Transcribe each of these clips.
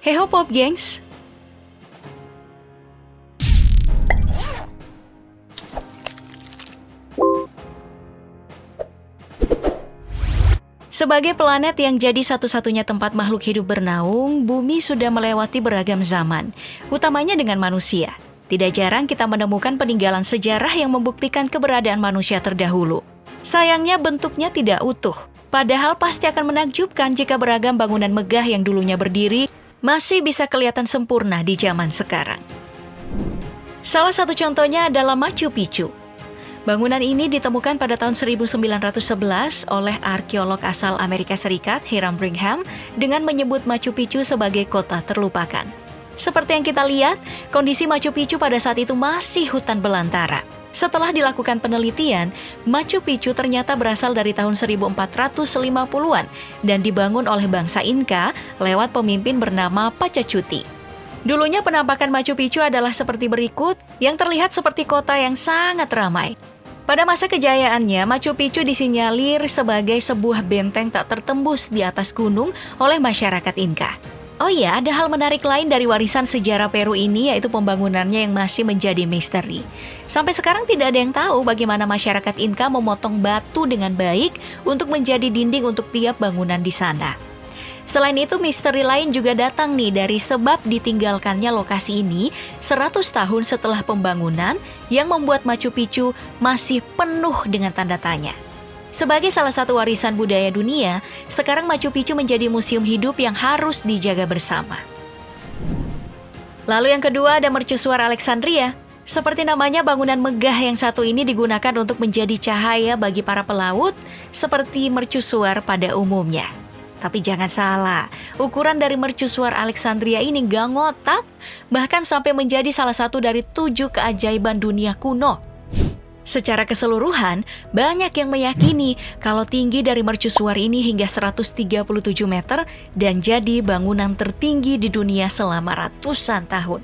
Hey ho Pop gengs! Sebagai planet yang jadi satu-satunya tempat makhluk hidup bernaung, bumi sudah melewati beragam zaman, utamanya dengan manusia. Tidak jarang kita menemukan peninggalan sejarah yang membuktikan keberadaan manusia terdahulu. Sayangnya bentuknya tidak utuh, padahal pasti akan menakjubkan jika beragam bangunan megah yang dulunya berdiri masih bisa kelihatan sempurna di zaman sekarang. Salah satu contohnya adalah Machu Picchu. Bangunan ini ditemukan pada tahun 1911 oleh arkeolog asal Amerika Serikat Hiram Bingham dengan menyebut Machu Picchu sebagai kota terlupakan. Seperti yang kita lihat, kondisi Machu Picchu pada saat itu masih hutan belantara. Setelah dilakukan penelitian, Machu Picchu ternyata berasal dari tahun 1450-an dan dibangun oleh bangsa Inca lewat pemimpin bernama Pachacuti. Dulunya penampakan Machu Picchu adalah seperti berikut, yang terlihat seperti kota yang sangat ramai. Pada masa kejayaannya, Machu Picchu disinyalir sebagai sebuah benteng tak tertembus di atas gunung oleh masyarakat Inca. Oh iya, ada hal menarik lain dari warisan sejarah Peru ini, yaitu pembangunannya yang masih menjadi misteri. Sampai sekarang tidak ada yang tahu bagaimana masyarakat Inca memotong batu dengan baik untuk menjadi dinding untuk tiap bangunan di sana. Selain itu, misteri lain juga datang nih dari sebab ditinggalkannya lokasi ini 100 tahun setelah pembangunan yang membuat Machu Picchu masih penuh dengan tanda tanya. Sebagai salah satu warisan budaya dunia, sekarang Machu Picchu menjadi museum hidup yang harus dijaga bersama. Lalu yang kedua ada Mercusuar Alexandria. Seperti namanya, bangunan megah yang satu ini digunakan untuk menjadi cahaya bagi para pelaut seperti mercusuar pada umumnya. Tapi jangan salah, ukuran dari Mercusuar Alexandria ini gak ngotak, bahkan sampai menjadi salah satu dari 7 keajaiban dunia kuno. Secara keseluruhan, banyak yang meyakini kalau tinggi dari mercusuar ini hingga 137 meter dan jadi bangunan tertinggi di dunia selama ratusan tahun.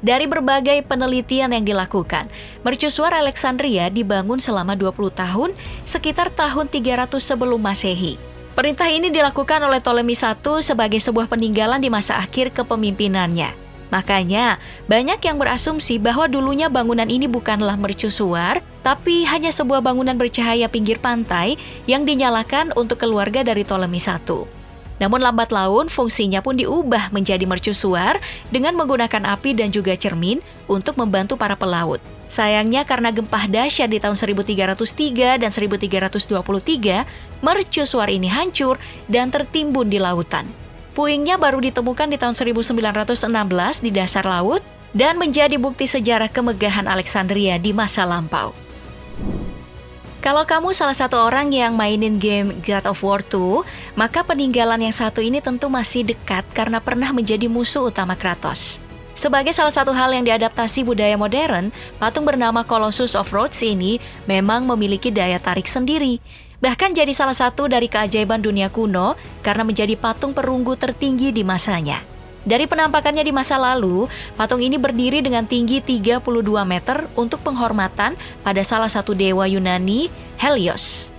Dari berbagai penelitian yang dilakukan, Mercusuar Alexandria dibangun selama 20 tahun, sekitar tahun 300 sebelum Masehi. Perintah ini dilakukan oleh Ptolemy I sebagai sebuah peninggalan di masa akhir kepemimpinannya. Makanya, banyak yang berasumsi bahwa dulunya bangunan ini bukanlah mercusuar, tapi hanya sebuah bangunan bercahaya pinggir pantai yang dinyalakan untuk keluarga dari Ptolemy I. Namun lambat laun, fungsinya pun diubah menjadi mercusuar dengan menggunakan api dan juga cermin untuk membantu para pelaut. Sayangnya karena gempa dahsyat di tahun 1303 dan 1323, mercusuar ini hancur dan tertimbun di lautan. Puingnya baru ditemukan di tahun 1916 di dasar laut dan menjadi bukti sejarah kemegahan Alexandria di masa lampau. Kalau kamu salah satu orang yang mainin game God of War 2, maka peninggalan yang satu ini tentu masih dekat karena pernah menjadi musuh utama Kratos. Sebagai salah satu hal yang diadaptasi budaya modern, patung bernama Colossus of Rhodes ini memang memiliki daya tarik sendiri. Bahkan jadi salah satu dari keajaiban dunia kuno karena menjadi patung perunggu tertinggi di masanya. Dari penampakannya di masa lalu, patung ini berdiri dengan tinggi 32 meter untuk penghormatan pada salah satu dewa Yunani, Helios.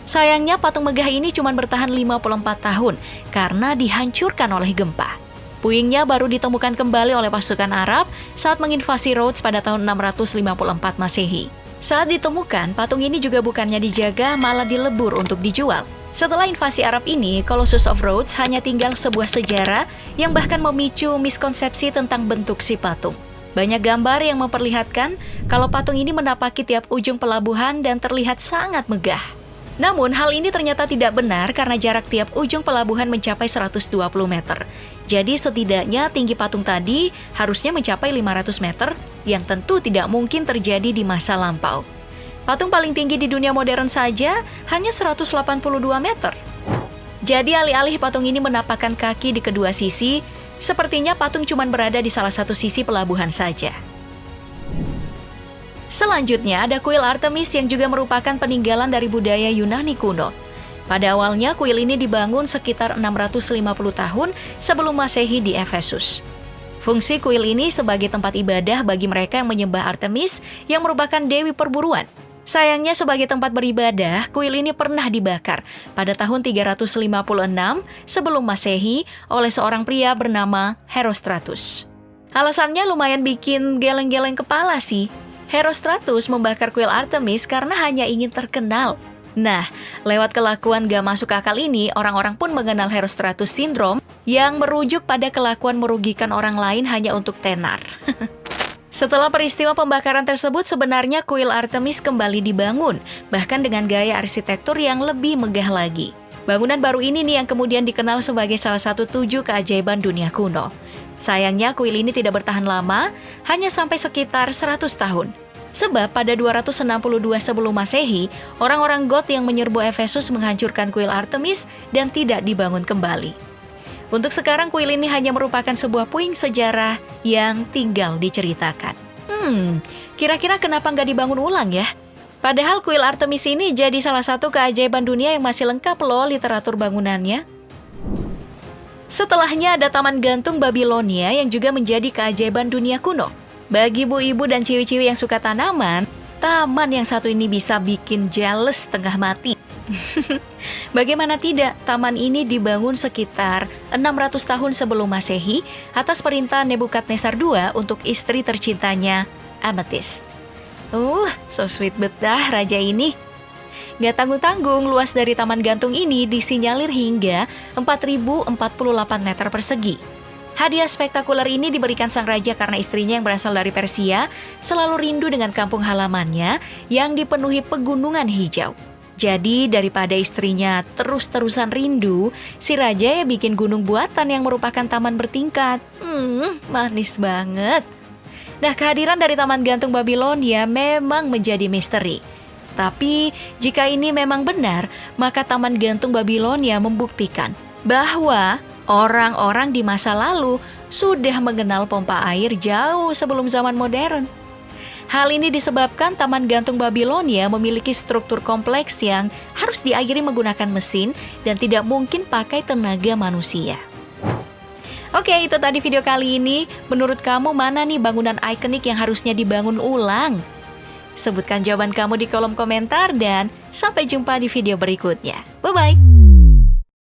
Sayangnya patung megah ini cuma bertahan 54 tahun karena dihancurkan oleh gempa. Puingnya baru ditemukan kembali oleh pasukan Arab saat menginvasi Rhodes pada tahun 654 Masehi. Saat ditemukan, patung ini juga bukannya dijaga, malah dilebur untuk dijual. Setelah invasi Arab ini, Colossus of Rhodes hanya tinggal sebuah sejarah yang bahkan memicu miskonsepsi tentang bentuk si patung. Banyak gambar yang memperlihatkan kalau patung ini menapaki tiap ujung pelabuhan dan terlihat sangat megah. Namun, hal ini ternyata tidak benar karena jarak tiap ujung pelabuhan mencapai 120 meter. Jadi setidaknya tinggi patung tadi harusnya mencapai 500 meter, yang tentu tidak mungkin terjadi di masa lampau. Patung paling tinggi di dunia modern saja hanya 182 meter. Jadi alih-alih patung ini menapakkan kaki di kedua sisi, sepertinya patung cuma berada di salah satu sisi pelabuhan saja. Selanjutnya ada kuil Artemis yang juga merupakan peninggalan dari budaya Yunani kuno. Pada awalnya kuil ini dibangun sekitar 650 tahun sebelum Masehi di Efesus. Fungsi kuil ini sebagai tempat ibadah bagi mereka yang menyembah Artemis yang merupakan dewi perburuan. Sayangnya sebagai tempat beribadah, kuil ini pernah dibakar pada tahun 356 sebelum Masehi oleh seorang pria bernama Herostratus. Alasannya lumayan bikin geleng-geleng kepala sih. Herostratus membakar kuil Artemis karena hanya ingin terkenal. Nah, lewat kelakuan gak masuk akal ini, orang-orang pun mengenal Herostratus Syndrome yang merujuk pada kelakuan merugikan orang lain hanya untuk tenar. Setelah peristiwa pembakaran tersebut, sebenarnya kuil Artemis kembali dibangun, bahkan dengan gaya arsitektur yang lebih megah lagi. Bangunan baru ini nih yang kemudian dikenal sebagai salah satu 7 keajaiban dunia kuno. Sayangnya kuil ini tidak bertahan lama, hanya sampai sekitar 100 tahun. Sebab pada 262 sebelum Masehi, orang-orang Goth yang menyerbu Efesus menghancurkan kuil Artemis dan tidak dibangun kembali. Untuk sekarang kuil ini hanya merupakan sebuah puing sejarah yang tinggal diceritakan. Kira-kira kenapa nggak dibangun ulang ya? Padahal kuil Artemis ini jadi salah satu keajaiban dunia yang masih lengkap loh literatur bangunannya. Setelahnya ada Taman Gantung Babilonia yang juga menjadi keajaiban dunia kuno. Bagi ibu-ibu dan ciwi-ciwi yang suka tanaman, taman yang satu ini bisa bikin jealous setengah mati. Bagaimana tidak, taman ini dibangun sekitar 600 tahun sebelum Masehi atas perintah Nebukadnezar II untuk istri tercintanya, Amethyst. So sweet betah raja ini. Gak tanggung-tanggung, luas dari taman gantung ini disinyalir hingga 4.048 meter persegi. Hadiah spektakuler ini diberikan sang raja karena istrinya yang berasal dari Persia selalu rindu dengan kampung halamannya yang dipenuhi pegunungan hijau. Jadi daripada istrinya terus-terusan rindu, si raja ya bikin gunung buatan yang merupakan taman bertingkat. Manis banget. Nah, kehadiran dari Taman Gantung Babilonia memang menjadi misteri. Tapi jika ini memang benar, maka Taman Gantung Babilonia membuktikan bahwa orang-orang di masa lalu sudah mengenal pompa air jauh sebelum zaman modern. Hal ini disebabkan Taman Gantung Babilonia memiliki struktur kompleks yang harus diairi menggunakan mesin dan tidak mungkin pakai tenaga manusia. Oke, itu tadi video kali ini. Menurut kamu mana nih bangunan ikonik yang harusnya dibangun ulang? Sebutkan jawaban kamu di kolom komentar dan sampai jumpa di video berikutnya. Bye-bye!